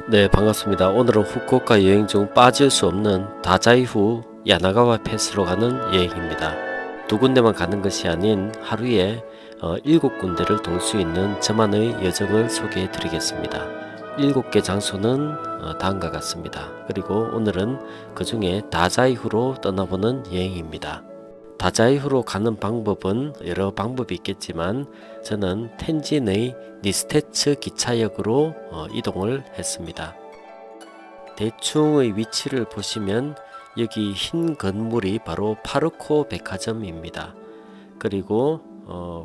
네, 반갑습니다. 오늘은 후쿠오카 여행 중 빠질 수 없는 다자이후 야나가와 패스로 가는 여행입니다. 두 군데만 가는 것이 아닌 하루에 7군데를 돌 수 있는 저만의 여정을 소개해 드리겠습니다. 7개 장소는 다음과 같습니다. 그리고 오늘은 그 중에 다자이후로 떠나보는 여행입니다. 다자이후로 가는 방법은 여러 방법이 있겠지만 저는 텐진의 니스테츠 기차역으로 이동을 했습니다. 대충의 위치를 보시면 여기 흰 건물이 바로 파르코 백화점입니다. 그리고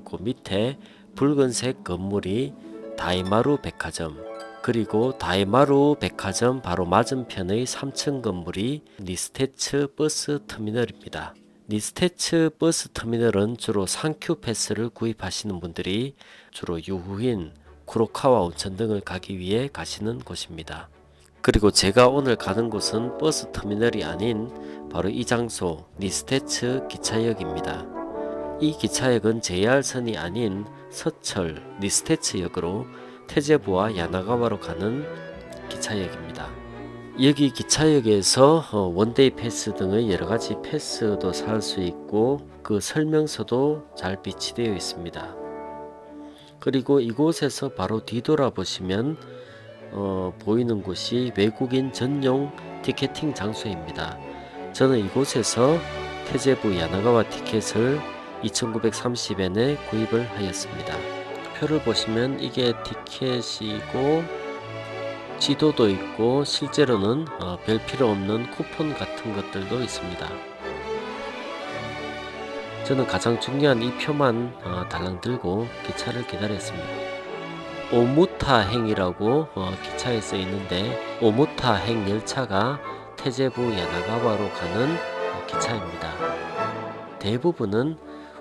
그 밑에 붉은색 건물이 다이마루 백화점, 그리고 다이마루 백화점 바로 맞은편의 3층 건물이 니스테츠 버스 터미널입니다. 니스테츠 버스 터미널은 주로 상큐 패스를 구입하시는 분들이 주로 유후인, 쿠로카와 온천 등을 가기 위해 가시는 곳입니다. 그리고 제가 오늘 가는 곳은 버스 터미널이 아닌 바로 이 장소 니스테츠 기차역입니다. 이 기차역은 JR선이 아닌 서철 니스테츠역으로 테제부와 야나가와로 가는 기차역입니다. 여기 기차역에서 원데이 패스 등의 여러가지 패스도 살 수 있고 그 설명서도 잘 비치되어 있습니다. 그리고 이곳에서 바로 뒤돌아보시면 보이는 곳이 외국인 전용 티켓팅 장소입니다. 저는 이곳에서 테제부 야나가와 티켓을 2,930엔에 구입을 하였습니다. 표를 보시면 이게 티켓이고 지도도 있고 실제로는 별 필요 없는 쿠폰 같은 것들도 있습니다. 저는 가장 중요한 이 표만 달랑 들고 기차를 기다렸습니다. 오무타행이라고 기차에 써 있는데 오무타행 열차가 테제부 야나가와로 가는 기차입니다. 대부분은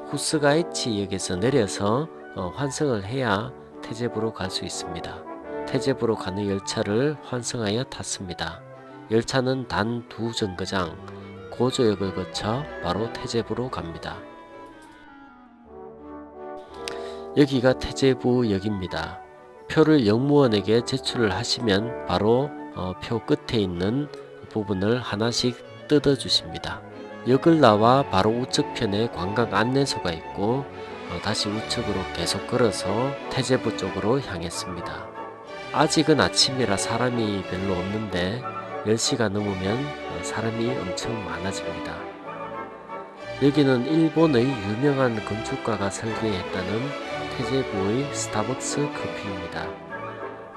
후스가이치역에서 내려서 환승을 해야 테제부로 갈 수 있습니다. 테제부로 가는 열차를 환승하여 탔습니다. 열차는 단 2정거장 고조역을 거쳐 바로 테제부로 갑니다. 여기가 테제부역입니다. 표를 역무원에게 제출을 하시면 바로 표 끝에 있는 부분을 하나씩 뜯어 주십니다. 역을 나와 바로 우측편에 관광 안내소가 있고 다시 우측으로 계속 걸어서 테제부 쪽으로 향했습니다. 아직은 아침이라 사람이 별로 없는데 10시가 넘으면 사람이 엄청 많아집니다. 여기는 일본의 유명한 건축가가 설계했다는 테제부의 스타벅스 커피입니다.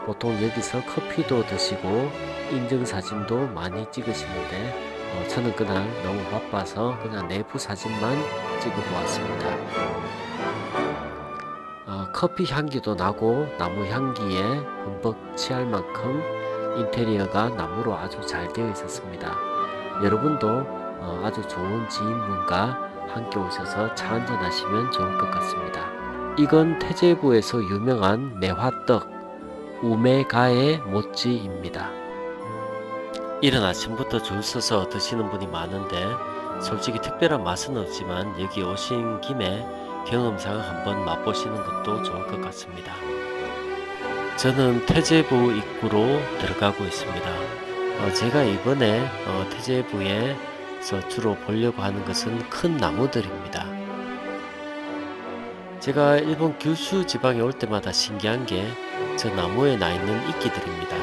보통 여기서 커피도 드시고 인증사진도 많이 찍으시는데 저는 그날 너무 바빠서 그냥 내부 사진만 찍어보았습니다. 커피 향기도 나고 나무 향기에 흠뻑 취할 만큼 인테리어가 나무로 아주 잘 되어 있었습니다. 여러분도 아주 좋은 지인분과 함께 오셔서 차 한잔 하시면 좋을 것 같습니다. 이건 테제부에서 유명한 매화떡 우메가에 모찌입니다. 이른 아침부터 줄 서서 드시는 분이 많은데 솔직히 특별한 맛은 없지만 여기 오신 김에 경험상 한번 맛보시는 것도 좋을 것 같습니다. 저는 테제부 입구로 들어가고 있습니다. 제가 이번에 테제부에서 주로 보려고 하는 것은 큰 나무들입니다. 제가 일본 규슈 지방에 올 때마다 신기한 게 저 나무에 나 있는 이끼들입니다.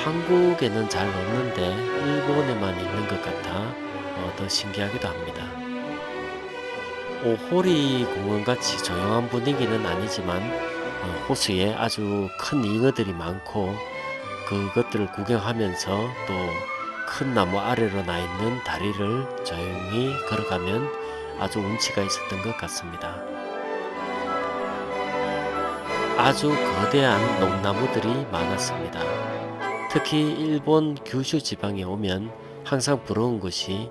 한국에는 잘 없는데 일본에만 있는 것 같아 더 신기하기도 합니다. 오호리 공원같이 조용한 분위기는 아니지만 호수에 아주 큰 잉어들이 많고 그것들을 구경하면서 또 큰 나무 아래로 나 있는 다리를 조용히 걸어가면 아주 운치가 있었던 것 같습니다. 아주 거대한 농나무들이 많았습니다. 특히 일본 규슈 지방에 오면 항상 부러운 것이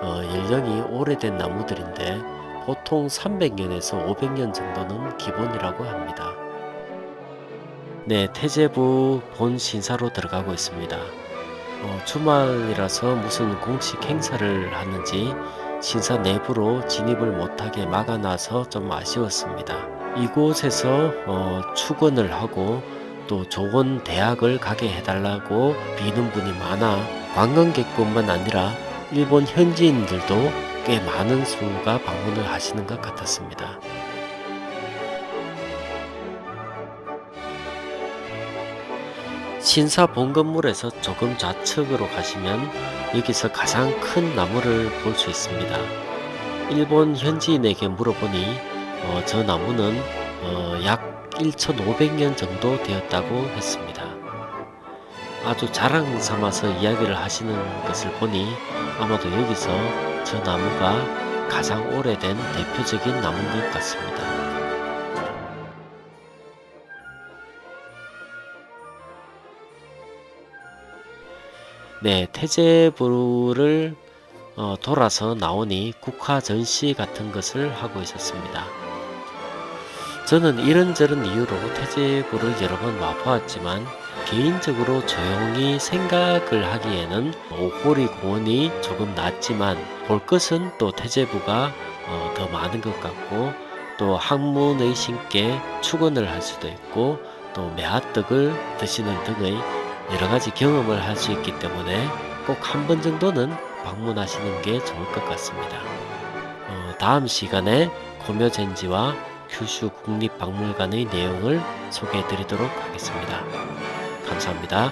연령이 오래된 나무들인데 보통 300년에서 500년 정도는 기본이라고 합니다. 네, 테제부 본 신사로 들어가고 있습니다. 주말이라서 무슨 공식 행사를 하는지 신사 내부로 진입을 못하게 막아놔서 좀 아쉬웠습니다. 이곳에서 축원을 하고 또 좋은 대학을 가게 해달라고 비는 분이 많아 관광객뿐만 아니라 일본 현지인들도 꽤 많은 수가 방문을 하시는 것 같았습니다. 신사 본건물에서 조금 좌측으로 가시면 여기서 가장 큰 나무를 볼 수 있습니다. 일본 현지인에게 물어보니 저 나무는 약 1500년 정도 되었다고 했습니다. 아주 자랑 삼아서 이야기를 하시는 것을 보니 아마도 여기서 저 나무가 가장 오래된 대표적인 나무인 것 같습니다. 네, 태제부를 돌아서 나오니 국화 전시 같은 것을 하고 있었습니다. 저는 이런저런 이유로 태제부를 여러 번 와보았지만 개인적으로 조용히 생각을 하기에는 오호리 공원이 조금 낫지만 볼 것은 또 태제부가 더 많은 것 같고, 또 학문의 신께 축원을 할 수도 있고 또 매화떡을 드시는 등의 여러 가지 경험을 할 수 있기 때문에 꼭 한 번 정도는 방문하시는 게 좋을 것 같습니다. 다음 시간에 고묘젠지와 규슈 국립박물관의 내용을 소개해 드리도록 하겠습니다. 감사합니다.